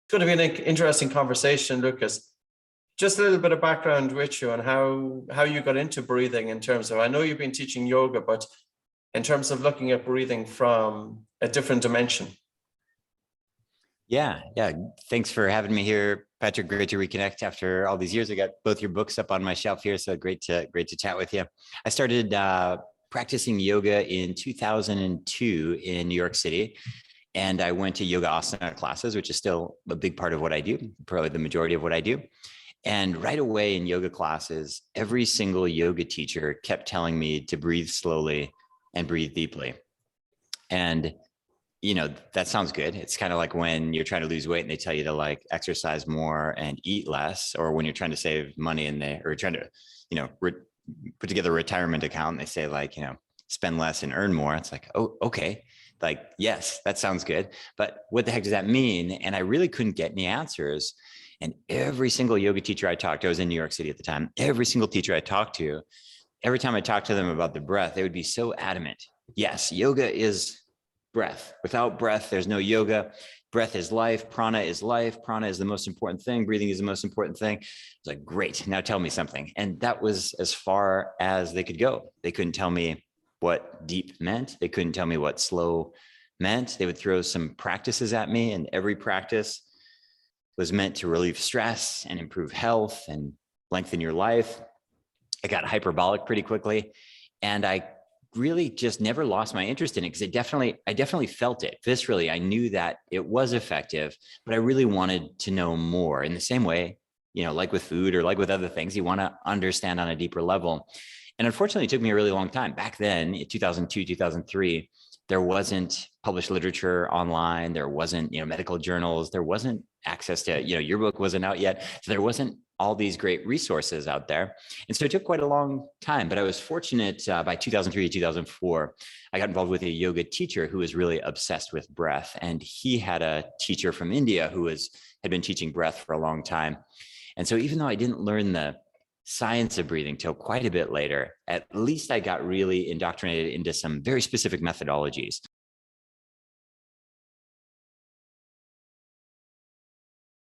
going to be an interesting conversation, Lucas. Just a little bit of background with you and how you got into breathing in terms of, I know you've been teaching yoga, but in terms of looking at breathing from a different dimension. Yeah. Thanks for having me here, Patrick. Great to reconnect after all these years. I got both your books up on my shelf here, so great to chat with you. I started practicing yoga in 2002 in New York City, and I went to yoga asana classes, which is still a big part of what I do, probably the majority of what I do. And right away in yoga classes, every single yoga teacher kept telling me to breathe slowly and breathe deeply. And that sounds good. It's kind of like when you're trying to lose weight and they tell you to like exercise more and eat less, or when you're trying to save money or trying to, put together a retirement account and they say like, spend less and earn more. It's like, oh, okay. Like, yes, that sounds good. But what the heck does that mean? And I really couldn't get any answers. And every single yoga teacher I talked to, I was in New York City at the time, every single teacher I talked to, every time I talked to them about the breath, they would be so adamant. Yes, yoga is breath. Without breath, there's no yoga. Breath is life. Prana is life. Prana is the most important thing. Breathing is the most important thing. It's like, great. Now tell me something. And that was as far as they could go. They couldn't tell me what deep meant. They couldn't tell me what slow meant. They would throw some practices at me, and every practice was meant to relieve stress and improve health and lengthen your life. I got hyperbolic pretty quickly, and I really just never lost my interest in it because I definitely felt it viscerally. I knew that it was effective, but I really wanted to know more. In the same way, like with food or like with other things, you want to understand on a deeper level. And unfortunately, it took me a really long time. Back then, in 2002, 2003, there wasn't published literature online. There wasn't, medical journals. There wasn't access to, your book wasn't out yet. So there wasn't all these great resources out there. And so it took quite a long time, but I was fortunate by 2003 to 2004, I got involved with a yoga teacher who was really obsessed with breath. And he had a teacher from India who had been teaching breath for a long time. And so even though I didn't learn the science of breathing till quite a bit later, at least I got really indoctrinated into some very specific methodologies.